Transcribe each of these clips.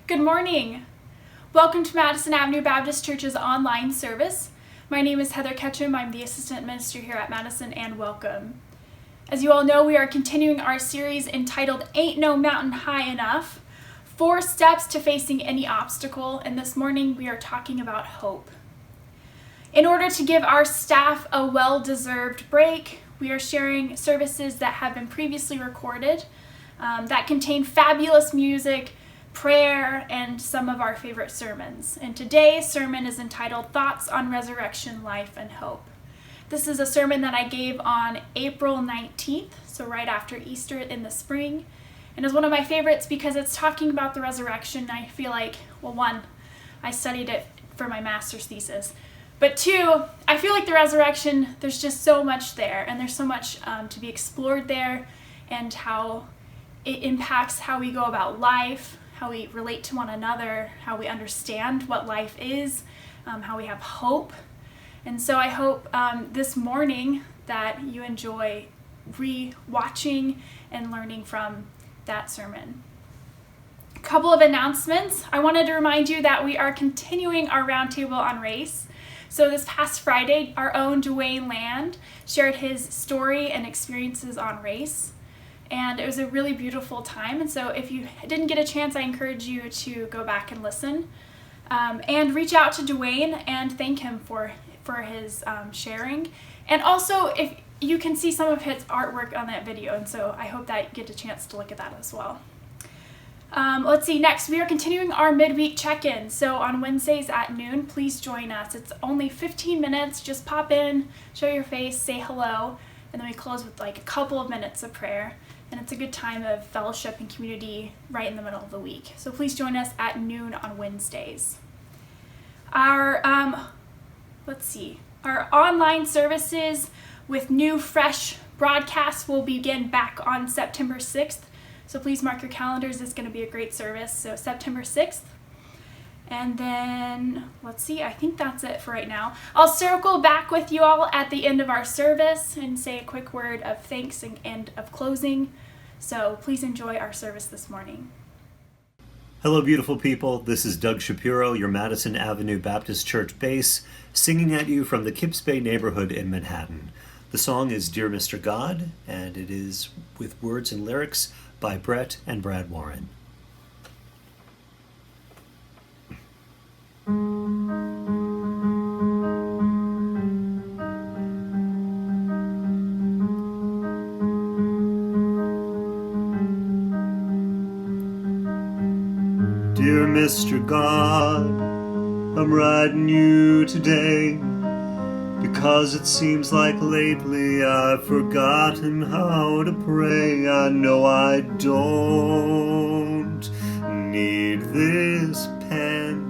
Good morning. Welcome to Madison Avenue Baptist Church's online service. My name is Heather Ketchum. I'm the assistant minister here at Madison, and welcome. As you all know, we are continuing our series entitled Ain't No Mountain High Enough, 4 Steps to Facing Any Obstacle, and this morning we are talking about hope. In order to give our staff a well-deserved break, we are sharing services that have been previously recorded that contain fabulous music, prayer, and some of our favorite sermons. And today's sermon is entitled Thoughts on Resurrection, Life, and Hope. This is a sermon that I gave on April 19th, so right after Easter in the spring, and is one of my favorites because it's talking about the resurrection. I feel like, well, one, I studied it for my master's thesis, but 2, I feel like the resurrection, there's just so much there, and there's so much to be explored there, and how it impacts how we go about life, how we relate to one another, how we understand what life is, how we have hope. And so I hope this morning that you enjoy re-watching and learning from that sermon. A couple of announcements. I wanted to remind you that we are continuing our roundtable on race. So this past Friday, our own Dwayne Land shared his story and experiences on race. And it was a really beautiful time. And so if you didn't get a chance, I encourage you to go back and listen. And reach out to Dwayne and thank him for his sharing. And also, if you can see some of his artwork on that video. And so I hope that you get a chance to look at that as well. Let's see, next, we are continuing our midweek check-in. So on Wednesdays at noon, please join us. It's only 15 minutes. Just pop in, show your face, say hello. And then we close with like a couple of minutes of prayer. And it's a good time of fellowship and community right in the middle of the week. So please join us at noon on Wednesdays. Our online services with new, fresh broadcasts will begin back on September 6th. So please mark your calendars. It's going to be a great service. So September 6th. And then, let's see, I think that's it for right now. I'll circle back with you all at the end of our service and say a quick word of thanks and of closing. So please enjoy our service this morning. Hello, beautiful people. This is Doug Shapiro, your Madison Avenue Baptist Church bass, singing at you from the Kips Bay neighborhood in Manhattan. The song is Dear Mr. God, and it is with words and lyrics by Brett and Brad Warren. Dear Mr. God, I'm writing you today because it seems like lately I've forgotten how to pray. I know I don't need this pen,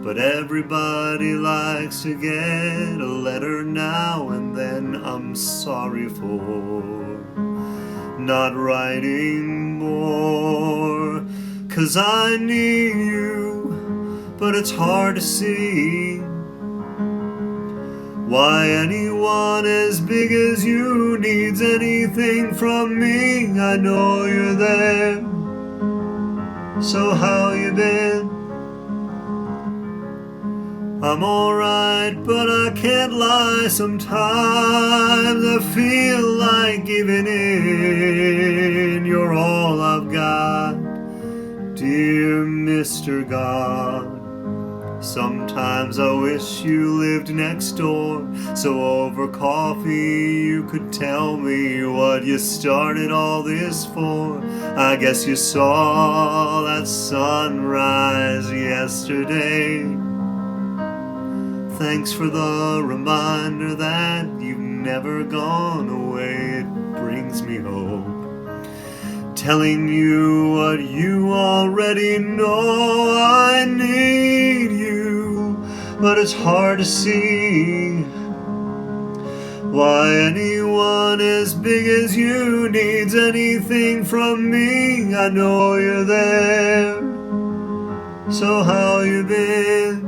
but everybody likes to get a letter now and then. I'm sorry for not writing more, 'cause I need you, but it's hard to see why anyone as big as you needs anything from me. I know you're there, so how you been? I'm alright, but I can't lie. Sometimes I feel like giving in. You're all I've got, dear Mr. God. Sometimes I wish you lived next door, so over coffee you could tell me what you started all this for. I guess you saw that sunrise yesterday. Thanks for the reminder that you've never gone away. It brings me hope, telling you what you already know. I need you, but it's hard to see why anyone as big as you needs anything from me. I know you're there, so how you been?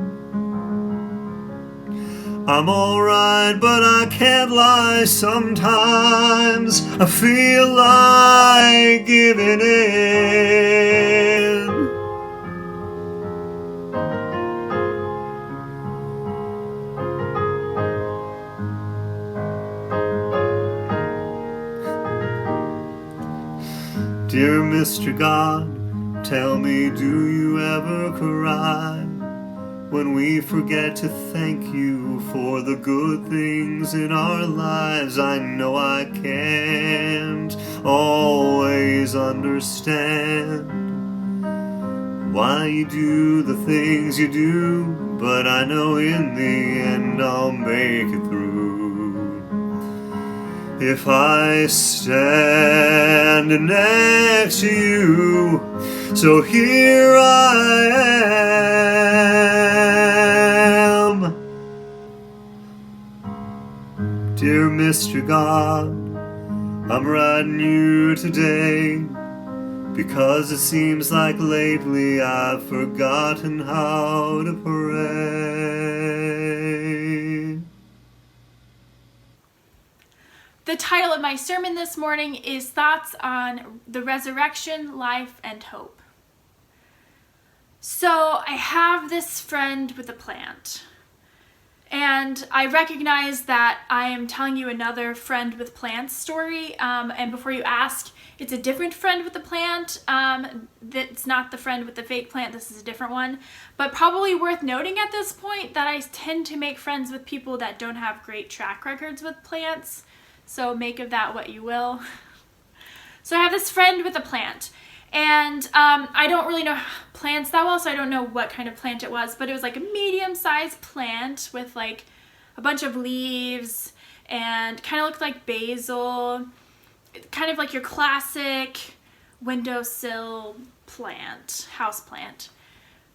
I'm alright, but I can't lie. Sometimes I feel like giving in. Mr. God, tell me, do you ever cry when we forget to thank you for the good things in our lives? I know I can't always understand why you do the things you do, but I know in the end I'll make it through. If I stand next to you, so here I am. Dear Mr. God, I'm writing you today because it seems like lately I've forgotten how to pray. The title of my sermon this morning is Thoughts on the Resurrection, Life, and Hope. So I have this friend with a plant, and I recognize that I am telling you another friend with plants story, and before you ask, it's a different friend with the plant. That's not the friend with the fake plant. This is a different one. But probably worth noting at this point that I tend to make friends with people that don't have great track records with plants. So make of that what you will. So I have this friend with a plant. And I don't really know plants that well, so I don't know what kind of plant it was. But it was like a medium-sized plant with like a bunch of leaves and kind of looked like basil. Kind of like your classic windowsill plant, house plant.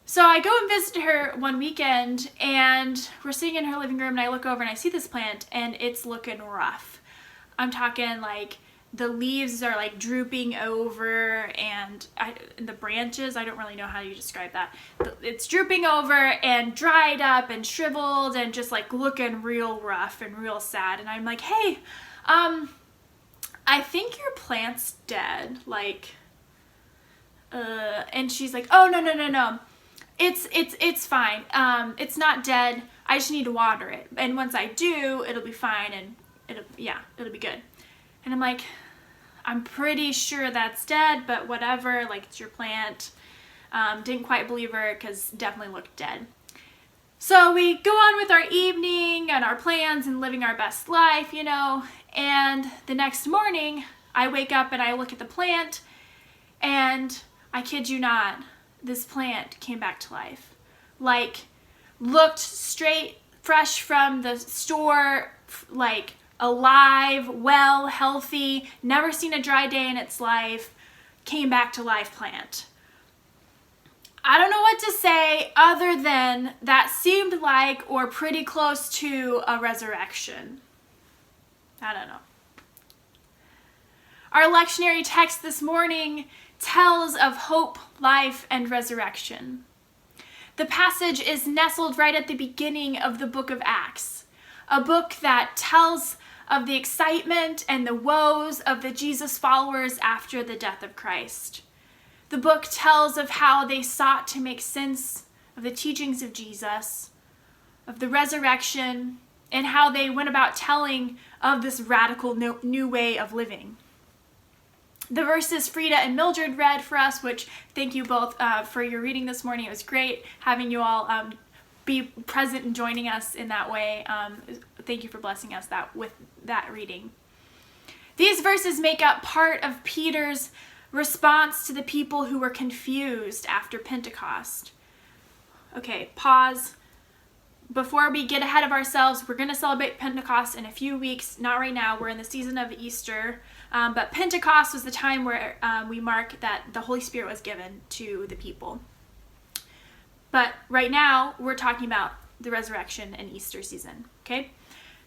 So I go and visit her one weekend, and we're sitting in her living room, and I look over and I see this plant, and it's looking rough. I'm talking like the leaves are like drooping over, and the branches, I don't really know how you describe that. It's drooping over and dried up and shriveled and just like looking real rough and real sad. And I'm like, hey, I think your plant's dead, like, and she's like, oh, no, it's fine, it's not dead, I just need to water it, and once I do, it'll be fine, and it'll be good. And I'm like, I'm pretty sure that's dead, but whatever, like, it's your plant. Didn't quite believe her, because definitely looked dead. So we go on with our evening and our plans and living our best life, you know. And the next morning, I wake up and I look at the plant, and I kid you not, this plant came back to life. Like, looked straight, fresh from the store, like, alive, well, healthy, never seen a dry day in its life, came back to life plant. I don't know what to say other than that seemed like or pretty close to a resurrection. I don't know. Our lectionary text this morning tells of hope, life, and resurrection. The passage is nestled right at the beginning of the book of Acts, a book that tells of the excitement and the woes of the Jesus followers after the death of Christ. The book tells of how they sought to make sense of the teachings of Jesus, of the resurrection, and how they went about telling of this radical new way of living. The verses Frida and Mildred read for us, which thank you both for your reading this morning. It was great having you all be present and joining us in that way. Thank you for blessing us with that reading. These verses make up part of Peter's response to the people who were confused after Pentecost. Okay, pause. Before we get ahead of ourselves, we're going to celebrate Pentecost in a few weeks. Not right now. We're in the season of Easter. But Pentecost was the time where we mark that the Holy Spirit was given to the people. But right now, we're talking about the resurrection and Easter season. Okay?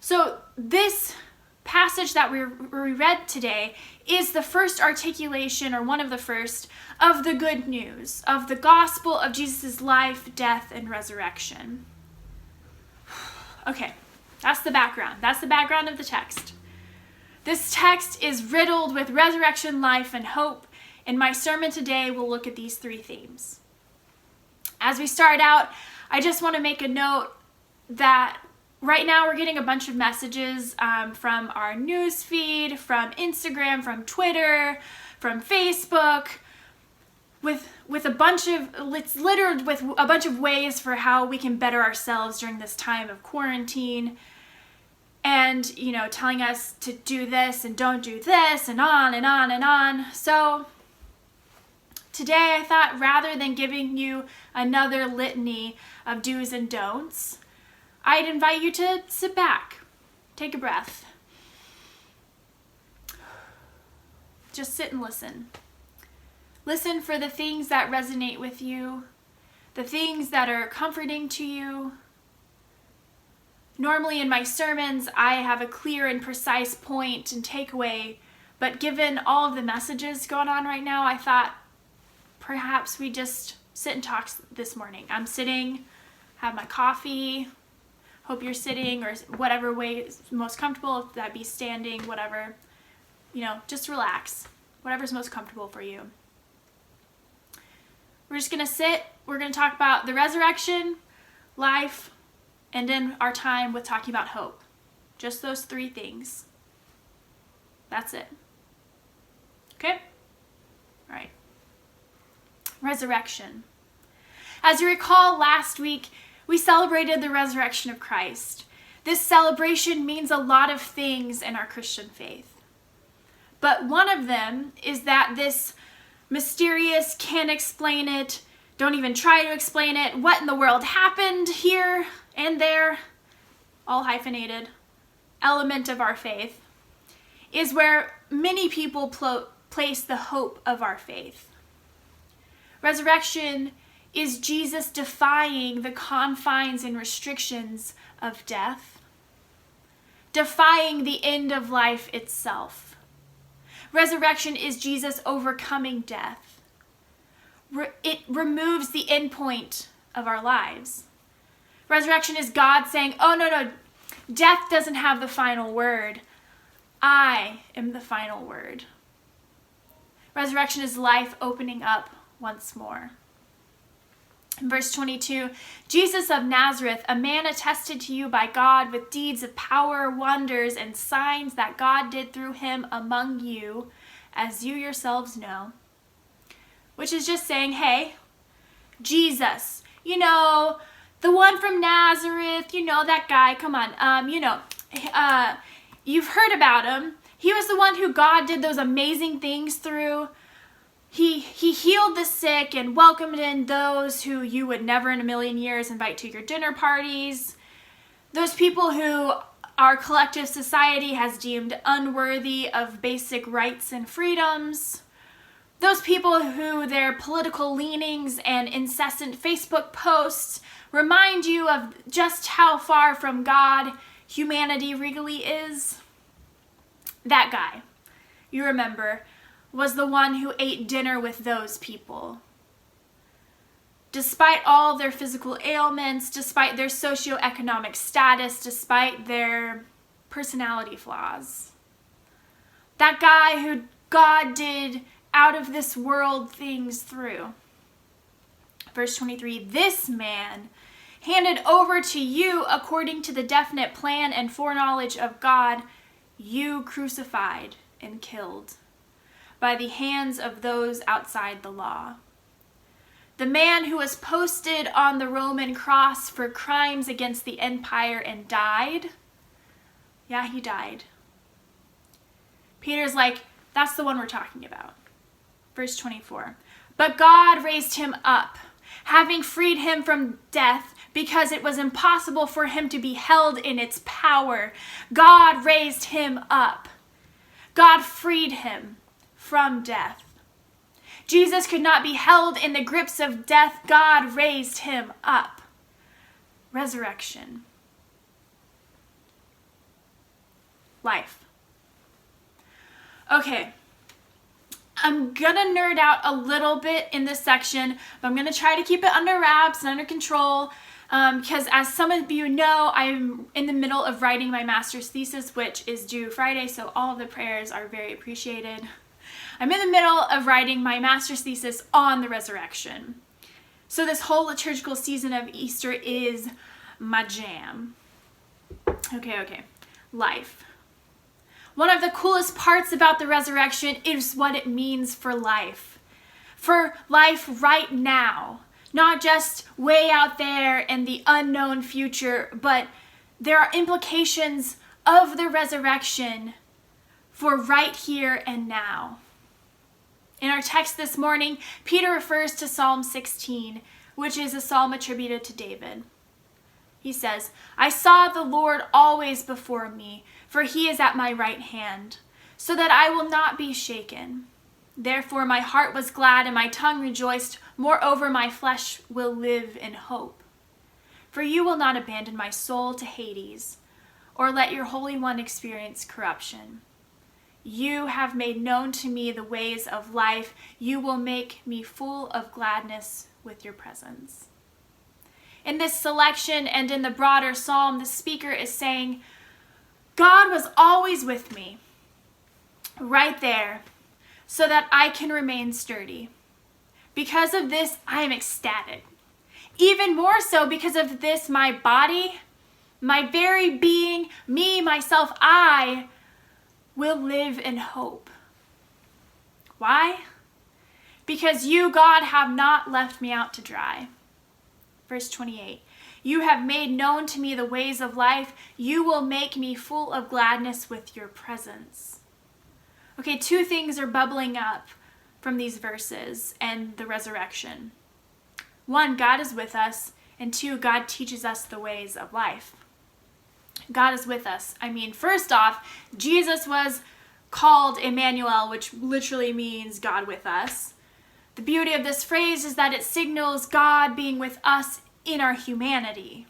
So this passage that we read today is the first articulation, or one of the first, of the good news, of the gospel of Jesus' life, death, and resurrection. Okay, that's the background. That's the background of the text. This text is riddled with resurrection, life, and hope, and my sermon today will look at these three themes. As we start out, I just want to make a note that right now we're getting a bunch of messages from our news feed, from Instagram, from Twitter, from Facebook, with a bunch of, it's littered with a bunch of ways for how we can better ourselves during this time of quarantine. And, telling us to do this and don't do this and on and on and on. So today I thought, rather than giving you another litany of do's and don'ts, I'd invite you to sit back, take a breath. Just sit and listen. Listen for the things that resonate with you, the things that are comforting to you. Normally in my sermons, I have a clear and precise point and takeaway, but given all of the messages going on right now, I thought perhaps we just sit and talk this morning. I'm sitting, have my coffee, hope you're sitting, or whatever way is most comfortable, if that be standing, whatever. Just relax, whatever's most comfortable for you. We're just going to sit, we're going to talk about the resurrection, life, and then our time with talking about hope. Just those three things. That's it. Okay? All right. Resurrection. As you recall, last week, we celebrated the resurrection of Christ. This celebration means a lot of things in our Christian faith. But one of them is that this mysterious, can't explain it, don't even try to explain it, what in the world happened here and there, all hyphenated, element of our faith, is where many people place the hope of our faith. Resurrection is Jesus defying the confines and restrictions of death, defying the end of life itself. Resurrection is Jesus overcoming death. It removes the end point of our lives. Resurrection is God saying, oh, no, death doesn't have the final word. I am the final word. Resurrection is life opening up once more. In verse 22, Jesus of Nazareth, a man attested to you by God with deeds of power, wonders, and signs that God did through him among you, as you yourselves know. Which is just saying, hey, Jesus, the one from Nazareth, that guy, come on, you've heard about him. He was the one who God did those amazing things through. He healed the sick and welcomed in those who you would never in a million years invite to your dinner parties. Those people who our collective society has deemed unworthy of basic rights and freedoms. Those people who their political leanings and incessant Facebook posts remind you of just how far from God humanity really is. That guy, you remember, was the one who ate dinner with those people. Despite all their physical ailments, despite their socio-economic status, despite their personality flaws. That guy who God did out of this world things through. Verse 23, this man handed over to you according to the definite plan and foreknowledge of God, you crucified and killed by the hands of those outside the law. The man who was posted on the Roman cross for crimes against the empire and died. Yeah, he died. Peter's like, that's the one we're talking about. Verse 24. But God raised him up, having freed him from death, because it was impossible for him to be held in its power. God raised him up. God freed him from death. Jesus could not be held in the grips of death. God raised him up. Resurrection. Life. Okay. I'm gonna nerd out a little bit in this section, but I'm gonna try to keep it under wraps and under control, because as some of you know, I'm in the middle of writing my master's thesis, which is due Friday, so all of the prayers are very appreciated. I'm in the middle of writing my master's thesis on the resurrection. So this whole liturgical season of Easter is my jam. Okay. Life. One of the coolest parts about the resurrection is what it means for life. for life right now, not just way out there in the unknown future, but there are implications of the resurrection for right here and now. In our text this morning, Peter refers to Psalm 16, which is a psalm attributed to David. He says, "I saw the Lord always before me, for he is at my right hand, so that I will not be shaken. Therefore my heart was glad and my tongue rejoiced. Moreover, my flesh will live in hope. For you will not abandon my soul to Hades, or let your Holy One experience corruption. You have made known to me the ways of life. You will make me full of gladness with your presence." In this selection and in the broader psalm, the speaker is saying, God was always with me, right there, so that I can remain sturdy. Because of this, I am ecstatic. Even more so because of this, my body, my very being, me, myself, I will live in hope. Why? Because you, God, have not left me out to dry. Verse 28, "You have made known to me the ways of life. You will make me full of gladness with your presence." Okay, two things are bubbling up from these verses and the resurrection. One, God is with us, and two, God teaches us the ways of life. God is with us. First off, Jesus was called Emmanuel, which literally means God with us. The beauty of this phrase is that it signals God being with us in our humanity,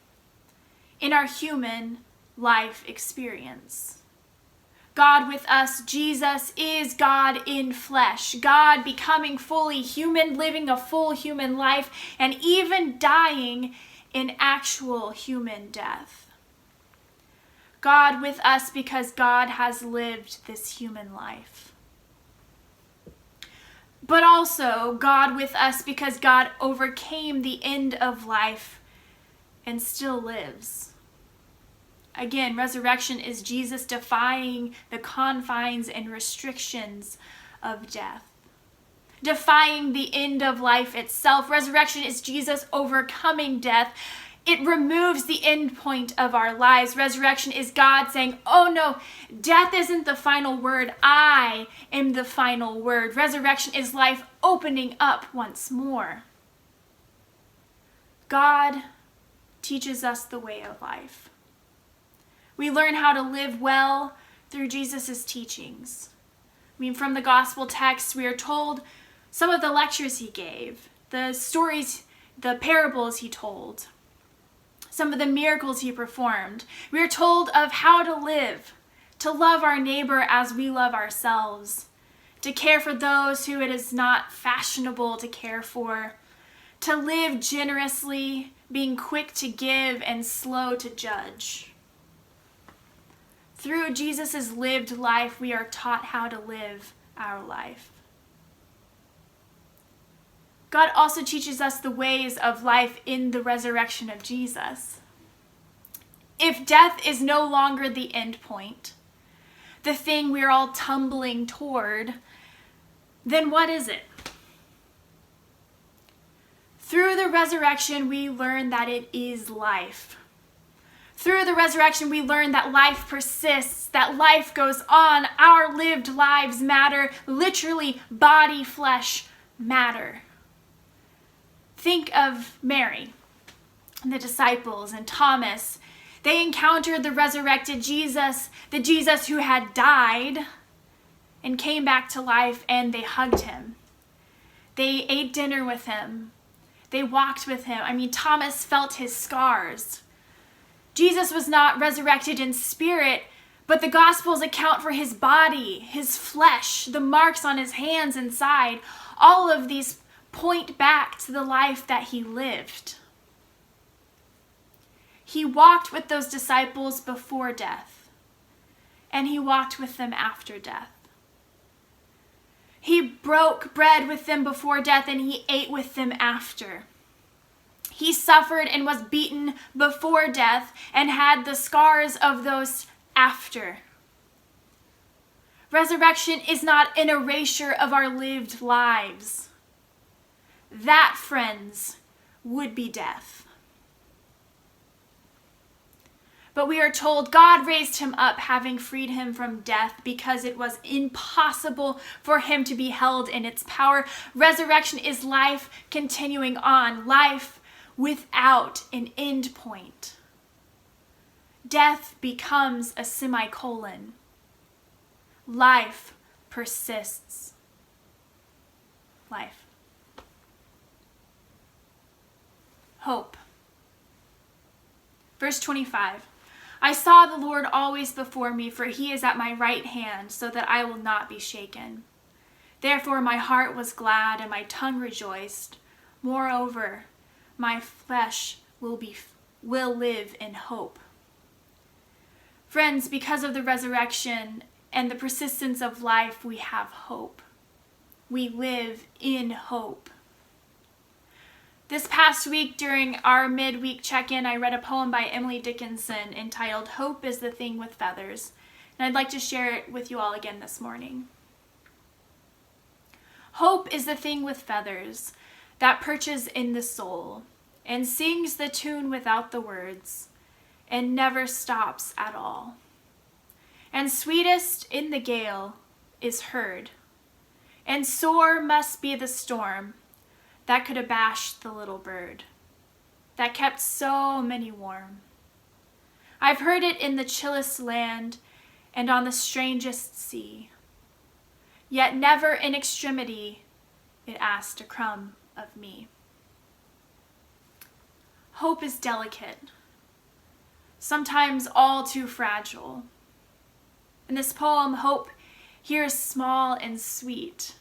in our human life experience. God with us, Jesus is God in flesh, God becoming fully human, living a full human life, and even dying in actual human death. God with us because God has lived this human life. But also God with us because God overcame the end of life and still lives. Again, resurrection is Jesus defying the confines and restrictions of death, defying the end of life itself. Resurrection is Jesus overcoming death. It removes the end point of our lives. Resurrection is God saying, oh no, death isn't the final word. I am the final word. Resurrection is life opening up once more. God teaches us the way of life. We learn how to live well through Jesus' teachings. From the gospel text, we are told some of the lectures he gave, the stories, the parables he told, some of the miracles he performed. We are told of how to live, to love our neighbor as we love ourselves, to care for those who it is not fashionable to care for, to live generously, being quick to give and slow to judge. Through Jesus' lived life, we are taught how to live our life. God also teaches us the ways of life in the resurrection of Jesus. If death is no longer the end point, the thing we're all tumbling toward, then what is it? Through the resurrection, we learn that it is life. Through the resurrection, we learn that life persists, that life goes on. Our lived lives matter, literally body, flesh matter. Think of Mary and the disciples and Thomas. They encountered the resurrected Jesus, the Jesus who had died and came back to life, and they hugged him. They ate dinner with him. They walked with him. Thomas felt his scars. Jesus was not resurrected in spirit, but the Gospels account for his body, his flesh, the marks on his hands and side. All of these point back to the life that he lived. He walked with those disciples before death, and he walked with them after death. He broke bread with them before death, and he ate with them after. He suffered and was beaten before death and had the scars of those after. Resurrection is not an erasure of our lived lives. That, friends, would be death. But we are told God raised him up, having freed him from death, because it was impossible for him to be held in its power. Resurrection is life continuing on, life without an end point. Death becomes a semicolon. Life persists. Life. Hope. Verse 25. I saw the Lord always before me, for he is at my right hand, so that I will not be shaken. Therefore my heart was glad, and my tongue rejoiced. Moreover, my flesh will live in hope. Friends, because of the resurrection and the persistence of life, we have hope. We live in hope. This past week during our midweek check-in, I read a poem by Emily Dickinson entitled "Hope is the Thing with Feathers," and I'd like to share it with you all again this morning. Hope is the thing with feathers that perches in the soul and sings the tune without the words and never stops at all. And sweetest in the gale is heard, and sore must be the storm that could abash the little bird that kept so many warm. I've heard it in the chillest land and on the strangest sea, yet never in extremity it asked a crumb of me. Hope is delicate, sometimes all too fragile. In this poem, hope here is small and sweet,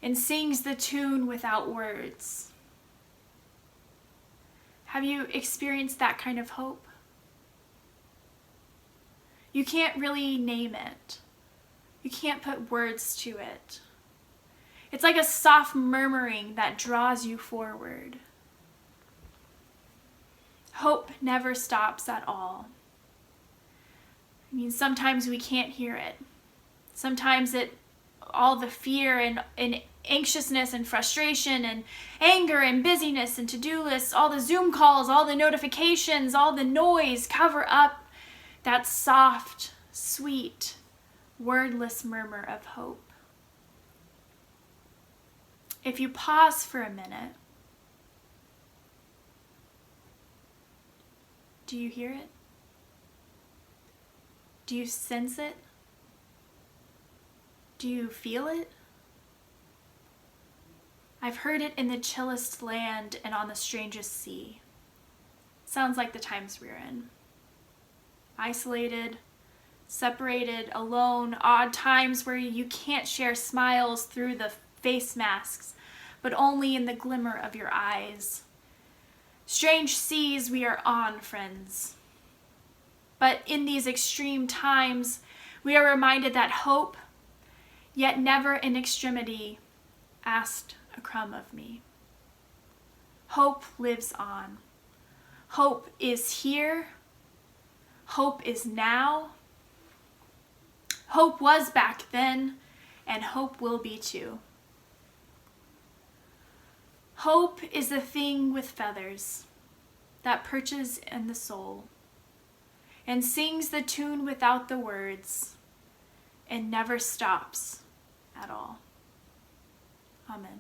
and sings the tune without words. Have you experienced that kind of hope? You can't really name it. You can't put words to it. It's like a soft murmuring that draws you forward. Hope never stops at all. I mean, sometimes we can't hear it. Sometimes all the fear and anxiousness and frustration and anger and busyness and to-do lists, all the Zoom calls, all the notifications, all the noise cover up that soft, sweet, wordless murmur of hope. If you pause for a minute, do you hear it? Do you sense it? Do you feel it? I've heard it in the chillest land and on the strangest sea. Sounds like the times we're in. Isolated, separated, alone, odd times where you can't share smiles through the face masks, but only in the glimmer of your eyes. Strange seas we are on, friends. But in these extreme times, we are reminded that hope, yet never in extremity, asked a crumb of me. Hope lives on. Hope is here. Hope is now. Hope was back then, and hope will be too. Hope is the thing with feathers that perches in the soul and sings the tune without the words and never stops at all. Amen.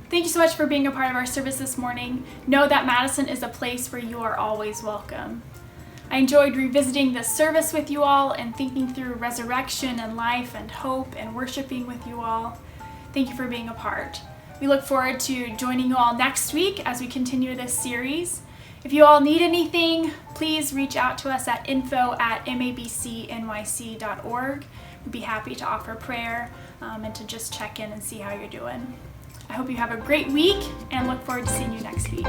Thank you so much for being a part of our service this morning. Know that Madison is a place where you are always welcome. I enjoyed revisiting this service with you all and thinking through resurrection and life and hope and worshiping with you all. Thank you for being a part. We look forward to joining you all next week as we continue this series. If you all need anything, please reach out to us at info@mabcnyc.org. We'd be happy to offer prayer and to just check in and see how you're doing. I hope you have a great week and look forward to seeing you next week.